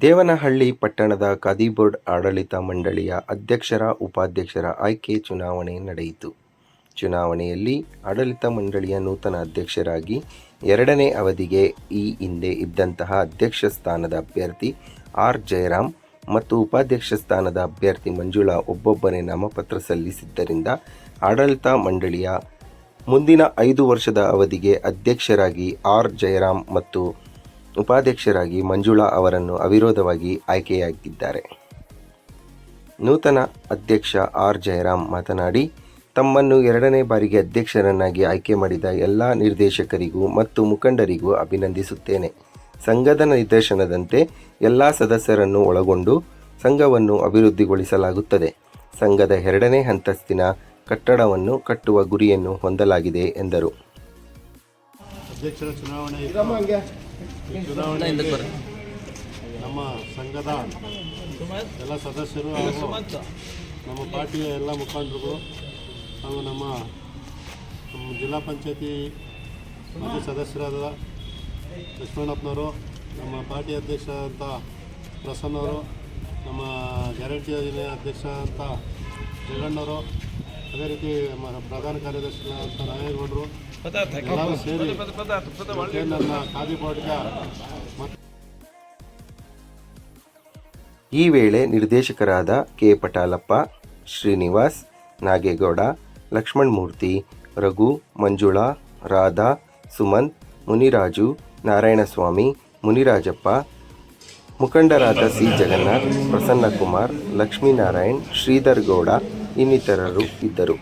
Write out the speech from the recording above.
ದೇವನಹಳ್ಳಿ ಪಟ್ಟಣದ ಖಾದಿ ಬೋರ್ಡ್ ಆಡಳಿತ ಮಂಡಳಿಯ ಅಧ್ಯಕ್ಷರ ಉಪಾಧ್ಯಕ್ಷರ ಆಯ್ಕೆ ಚುನಾವಣೆ ನಡೆಯಿತು. ಚುನಾವಣೆಯಲ್ಲಿ ಆಡಳಿತ ಮಂಡಳಿಯ ನೂತನ ಅಧ್ಯಕ್ಷರಾಗಿ 2ನೇ ಅವಧಿಗೆ ಈ ಹಿಂದೆ ಇದ್ದಂತಹ ಅಧ್ಯಕ್ಷ ಸ್ಥಾನದ ಅಭ್ಯರ್ಥಿ ಆರ್ ಜಯರಾಮ್ ಮತ್ತು ಉಪಾಧ್ಯಕ್ಷ ಸ್ಥಾನದ ಅಭ್ಯರ್ಥಿ ಮಂಜುಳಾ ಒಬ್ಬೊಬ್ಬರೇ ನಾಮಪತ್ರ ಸಲ್ಲಿಸಿದ್ದರಿಂದ ಆಡಳಿತ ಮಂಡಳಿಯ ಮುಂದಿನ 5 ವರ್ಷದ ಅವಧಿಗೆ ಅಧ್ಯಕ್ಷರಾಗಿ ಆರ್ ಜಯರಾಮ್ ಮತ್ತು ಉಪಾಧ್ಯಕ್ಷರಾಗಿ ಮಂಜುಳಾ ಅವರನ್ನು ಅವಿರೋಧವಾಗಿ ಆಯ್ಕೆಯಾಗಿದ್ದಾರೆ. ನೂತನ ಅಧ್ಯಕ್ಷ ಆರ್ ಜಯರಾಮ್ ಮಾತನಾಡಿ, ತಮ್ಮನ್ನು 2ನೇ ಬಾರಿಗೆ ಅಧ್ಯಕ್ಷರನ್ನಾಗಿ ಆಯ್ಕೆ ಮಾಡಿದ ಎಲ್ಲ ನಿರ್ದೇಶಕರಿಗೂ ಮತ್ತು ಮುಖಂಡರಿಗೂ ಅಭಿನಂದಿಸುತ್ತೇನೆ. ಸಂಘದ ನಿರ್ದೇಶನದಂತೆ ಎಲ್ಲ ಸದಸ್ಯರನ್ನು ಒಳಗೊಂಡು ಸಂಘವನ್ನು ಅಭಿವೃದ್ಧಿಗೊಳಿಸಲಾಗುತ್ತದೆ. ಸಂಘದ 2ನೇ ಅಂತಸ್ತಿನ ಕಟ್ಟಡವನ್ನು ಕಟ್ಟುವ ಗುರಿಯನ್ನು ಹೊಂದಲಾಗಿದೆ ಎಂದರು. ಅಧ್ಯಕ್ಷರ ಚುನಾವಣೆಯಲ್ಲಿ ನಮ್ಮ ಸಂಘದ ಎಲ್ಲ ಸದಸ್ಯರು ಹಾಗೂ ನಮ್ಮ ಪಾರ್ಟಿಯ ಎಲ್ಲ ಮುಖಂಡರುಗಳು ಹಾಗೂ ನಮ್ಮ ಜಿಲ್ಲಾ ಪಂಚಾಯತಿ ಮಾಜಿ ಸದಸ್ಯರಾದ ಲಕ್ಷ್ಮಣಪ್ಪನವರು, ನಮ್ಮ ಪಾರ್ಟಿ ಅಧ್ಯಕ್ಷ ಅಂತ ಪ್ರಸನ್ನವರು, ನಮ್ಮ ಗ್ಯಾರಂಟಿ ಯೋಜನೆ ಅಧ್ಯಕ್ಷ ಅಂತ ಜಗಣ್ಣವರು, ಅದೇ ರೀತಿ ಪ್ರಧಾನ ಕಾರ್ಯದರ್ಶಿ ಅಂತ ನಾಗೇಗೌಡರು ಎಲ್ಲರೂ ಸೇರಿ ನನ್ನ ಖಾದಿ ಬೋರ್ಡ್ಗೆ ಈ ವೇಳೆ ನಿರ್ದೇಶಕರಾದ ಕೆ ಪಟಾಲಪ್ಪ, ಶ್ರೀನಿವಾಸ್, ನಾಗೇಗೌಡ, ಲಕ್ಷ್ಮಣಮೂರ್ತಿ, ರಘು, ಮಂಜುಳಾ, ರಾಧಾ, ಸುಮಂತ್, ಮುನಿರಾಜು, ನಾರಾಯಣಸ್ವಾಮಿ, ಮುನಿರಾಜಪ್ಪ, ಮುಖಂಡರಾದ ಸಿ ಜಗನ್ನಾಥ್, ಪ್ರಸನ್ನಕುಮಾರ್, ಲಕ್ಷ್ಮೀನಾರಾಯಣ್, ಶ್ರೀಧರ್ ಗೌಡ ಇನ್ನಿತರರು ಇದ್ದರು.